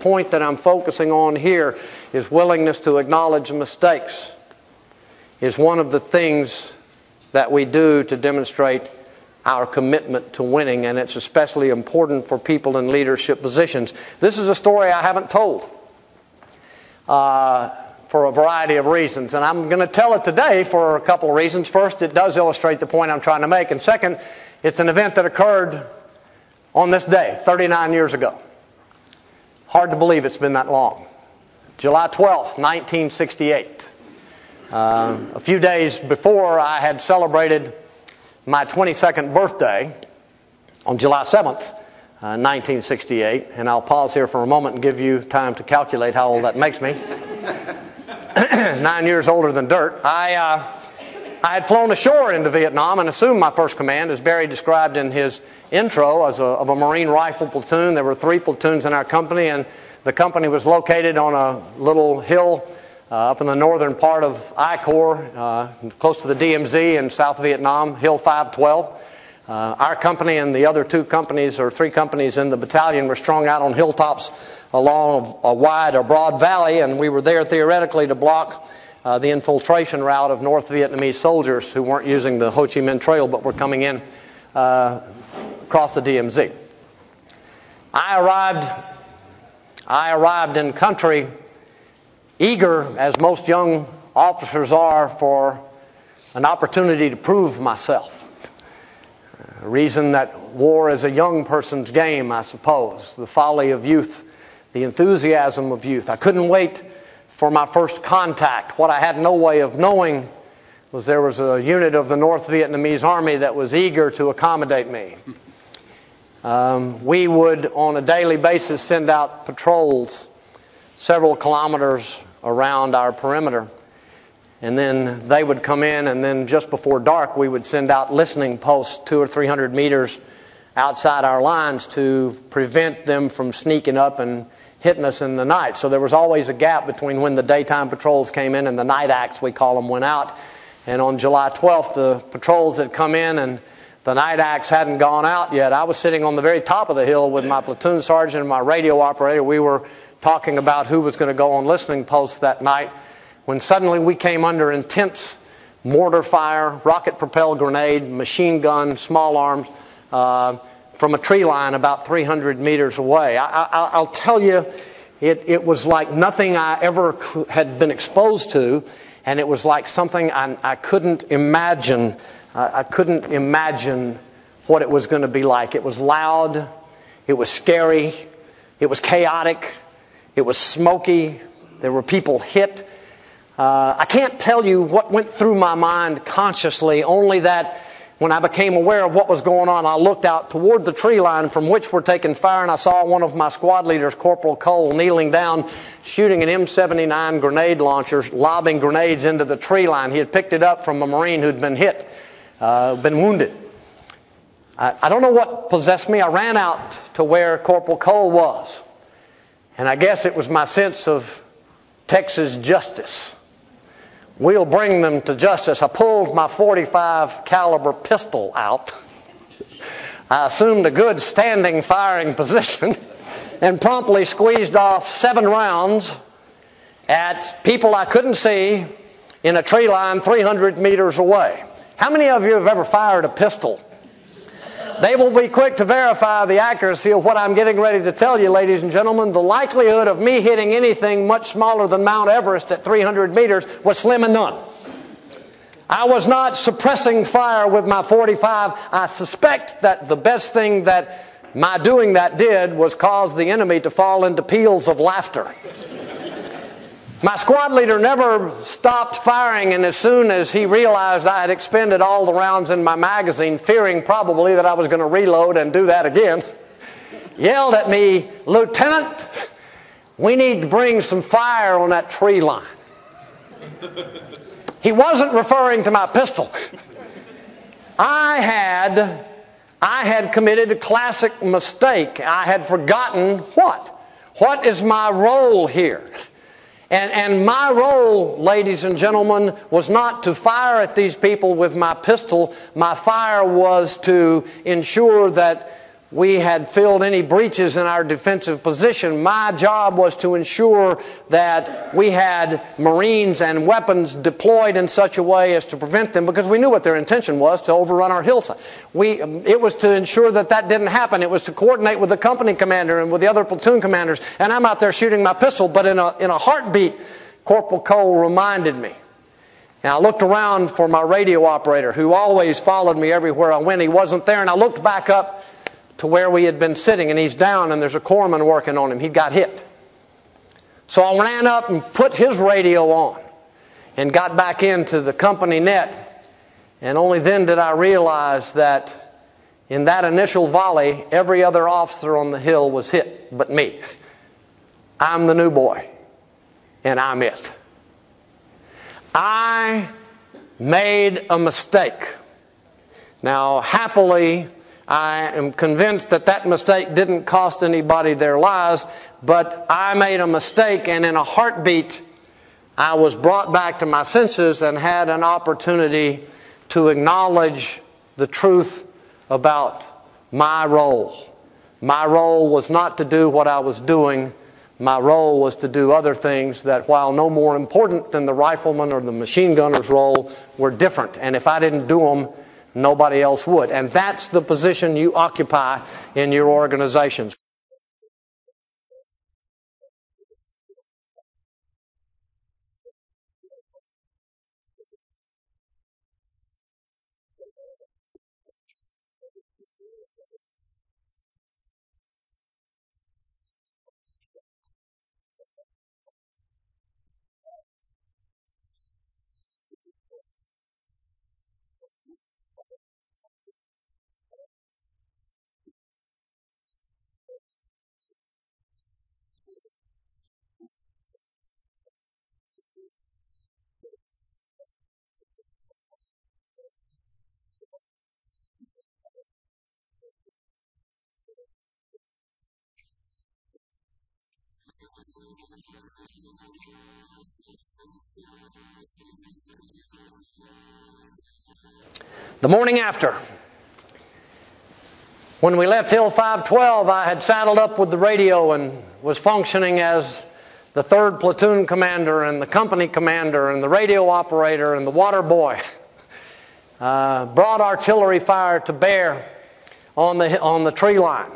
point that I'm focusing on here is willingness to acknowledge mistakes is one of the things that we do to demonstrate our commitment to winning, and it's especially important for people in leadership positions. This is a story I haven't told for a variety of reasons, and I'm going to tell it today for a couple of reasons. First, it does illustrate the point I'm trying to make, and second, it's an event that occurred on this day, 39 years ago. Hard to believe it's been that long. July 12th, 1968. A few days before, I had celebrated my 22nd birthday on July 7th, 1968. And I'll pause here for a moment and give you time to calculate how old that makes me. 9 years older than dirt. I had flown ashore into Viet Nam and assumed my first command, as Barry described in his intro, of a Marine rifle platoon. There were 3 platoons in our company, and the company was located on a little hill up in the northern part of I Corps, close to the DMZ in South Vietnam, Hill 512. Our company and the other 2 companies, or 3 companies in the battalion, were strung out on hilltops along a wide or broad valley, and we were there theoretically to block the infiltration route of North Vietnamese soldiers who weren't using the Ho Chi Minh Trail but were coming in across the DMZ. I arrived in country eager, as most young officers are, for an opportunity to prove myself. A reason that war is a young person's game, I suppose. The folly of youth, the enthusiasm of youth. I couldn't wait for my first contact. What I had no way of knowing was there was a unit of the North Vietnamese Army that was eager to accommodate me. We would, on a daily basis, send out patrols several kilometers around our perimeter. And then they would come in, and then just before dark, we would send out listening posts 200 or 300 meters outside our lines to prevent them from sneaking up and hitting us in the night. So there was always a gap between when the daytime patrols came in and the night acts, we call them, went out. And on July 12th, the patrols had come in and the night acts hadn't gone out yet. I was sitting on the very top of the hill with my platoon sergeant and my radio operator. We were talking about who was going to go on listening posts that night, when suddenly we came under intense mortar fire, rocket-propelled grenade, machine gun, small arms, from a tree line about 300 meters away. I'll tell you, it was like nothing I ever had been exposed to, and it was like something I couldn't imagine. I couldn't imagine what it was going to be like. It was loud, it was scary, it was chaotic, it was smoky, there were people hit. I can't tell you what went through my mind consciously, only that when I became aware of what was going on, I looked out toward the tree line from which we're taking fire, and I saw one of my squad leaders, Corporal Cole, kneeling down, shooting an M79 grenade launcher, lobbing grenades into the tree line. He had picked it up from a Marine who'd been hit, been wounded. I don't know what possessed me. I ran out to where Corporal Cole was, and I guess it was my sense of Texas justice. We'll bring them to justice. I pulled my .45 caliber pistol out. I assumed a good standing firing position and promptly squeezed off 7 rounds at people I couldn't see in a tree line 300 meters away. How many of you have ever fired a pistol? They will be quick to verify the accuracy of what I'm getting ready to tell you, ladies and gentlemen. The likelihood of me hitting anything much smaller than Mount Everest at 300 meters was slim and none. I was not suppressing fire with my .45. I suspect that the best thing that my doing that did was cause the enemy to fall into peals of laughter. My squad leader never stopped firing, and as soon as he realized I had expended all the rounds in my magazine, fearing probably that I was going to reload and do that again, yelled at me, "Lieutenant, we need to bring some fire on that tree line." He wasn't referring to my pistol. I had committed a classic mistake. I had forgotten what? What is my role here? And my role, ladies and gentlemen, was not to fire at these people with my pistol. My fire was to ensure that we had filled any breaches in our defensive position. My job was to ensure that we had Marines and weapons deployed in such a way as to prevent them, because we knew what their intention was, to overrun our hillside. It was to ensure that that didn't happen. It was to coordinate with the company commander and with the other platoon commanders. And I'm out there shooting my pistol, but in a heartbeat, Corporal Cole reminded me. And I looked around for my radio operator, who always followed me everywhere I went. He wasn't there, and I looked back up to where we had been sitting, and he's down, and there's a corpsman working on him. He got hit. So I ran up and put his radio on and got back into the company net. And only then did I realize that in that initial volley, every other officer on the hill was hit but me. I'm the new boy, and I'm it. I made a mistake. Now, happily, I am convinced that that mistake didn't cost anybody their lives, but I made a mistake, and in a heartbeat, I was brought back to my senses and had an opportunity to acknowledge the truth about my role. My role was not to do what I was doing. My role was to do other things that, while no more important than the rifleman or the machine gunner's role, were different. And if I didn't do them, nobody else would. And that's the position you occupy in your organizations. The morning after, when we left Hill 512, I had saddled up with the radio and was functioning as the 3rd platoon commander and the company commander and the radio operator and the water boy. Brought artillery fire to bear on the tree line.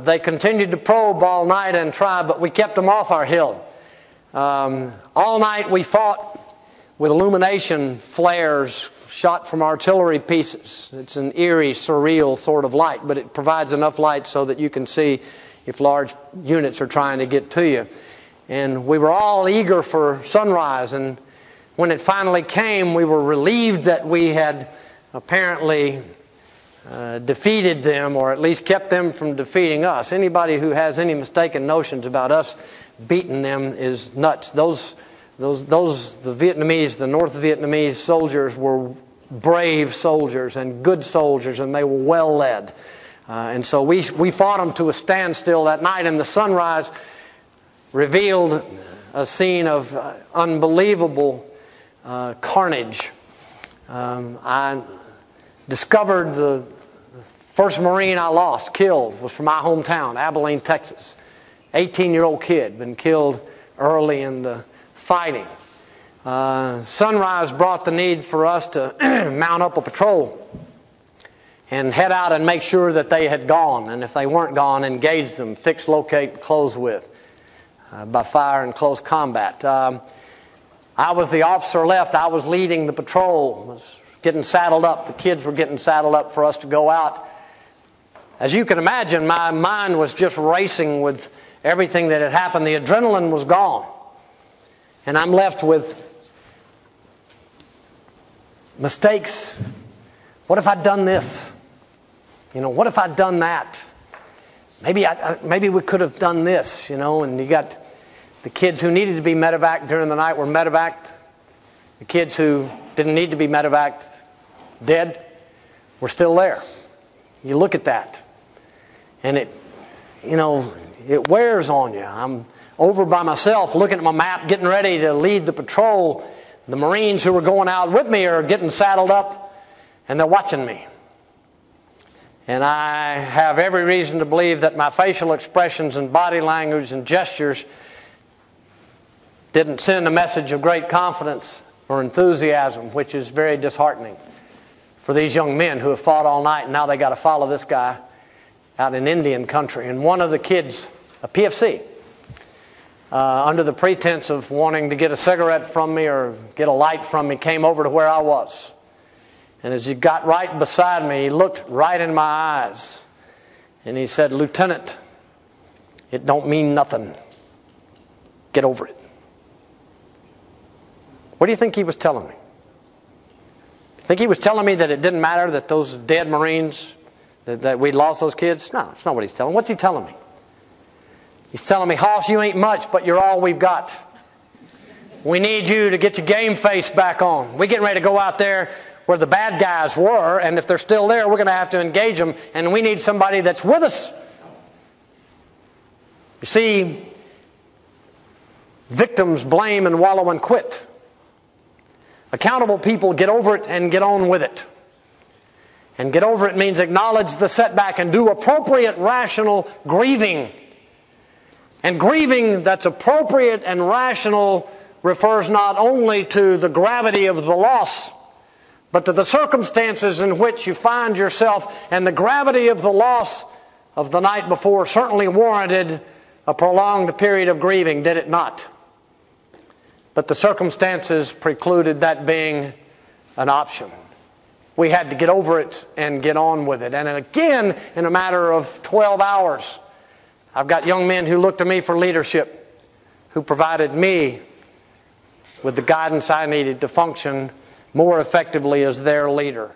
They continued to probe all night and try, but we kept them off our hill. All night we fought with illumination flares shot from artillery pieces. It's an eerie, surreal sort of light, but it provides enough light so that you can see if large units are trying to get to you. And we were all eager for sunrise, and when it finally came, we were relieved that we had apparently defeated them, or at least kept them from defeating us. Anybody who has any mistaken notions about us beating them is nuts. The Vietnamese, the North Vietnamese soldiers were brave soldiers and good soldiers, and they were well led. And so we fought them to a standstill that night, and the sunrise revealed a scene of unbelievable carnage. I discovered the first Marine I lost, killed, was from my hometown, Abilene, Texas. 18-year-old kid, been killed early in the fighting. Sunrise brought the need for us to mount up a patrol and head out and make sure that they had gone. And if they weren't gone, engage them, fix, locate, close with by fire and close combat. I was the officer left. I was leading the patrol, was getting saddled up. The kids were getting saddled up for us to go out. As you can imagine, my mind was just racing with everything that had happened. The adrenaline was gone. And I'm left with mistakes. What if I'd done this? What if I'd done that? Maybe we could have done this, and you got the kids who needed to be medevaced during the night were medevaced. The kids who didn't need to be medevaced, dead, were still there. You look at that, and it wears on you. I'm over by myself, looking at my map, getting ready to lead the patrol. The Marines who were going out with me are getting saddled up, and they're watching me. And I have every reason to believe that my facial expressions and body language and gestures didn't send a message of great confidence or enthusiasm, which is very disheartening for these young men who have fought all night and now they got to follow this guy out in Indian country. And one of the kids, a PFC, under the pretense of wanting to get a cigarette from me or get a light from me, came over to where I was. And as he got right beside me, he looked right in my eyes. And he said, "Lieutenant, it don't mean nothing. Get over it." What do you think he was telling me? You think he was telling me that it didn't matter that those dead Marines, that we'd lost those kids? No, that's not what he's telling me. What's he telling me? He's telling me, "Hoss, you ain't much, but you're all we've got. We need you to get your game face back on. We're getting ready to go out there where the bad guys were, and if they're still there, we're going to have to engage them, and we need somebody that's with us." You see, victims blame and wallow and quit. Accountable people get over it and get on with it. And get over it means acknowledge the setback and do appropriate, rational grieving. And grieving that's appropriate and rational refers not only to the gravity of the loss, but to the circumstances in which you find yourself. And the gravity of the loss of the night before certainly warranted a prolonged period of grieving, did it not? But the circumstances precluded that being an option. We had to get over it and get on with it. And again, in a matter of 12 hours, I've got young men who look to me for leadership, who provided me with the guidance I needed to function more effectively as their leader.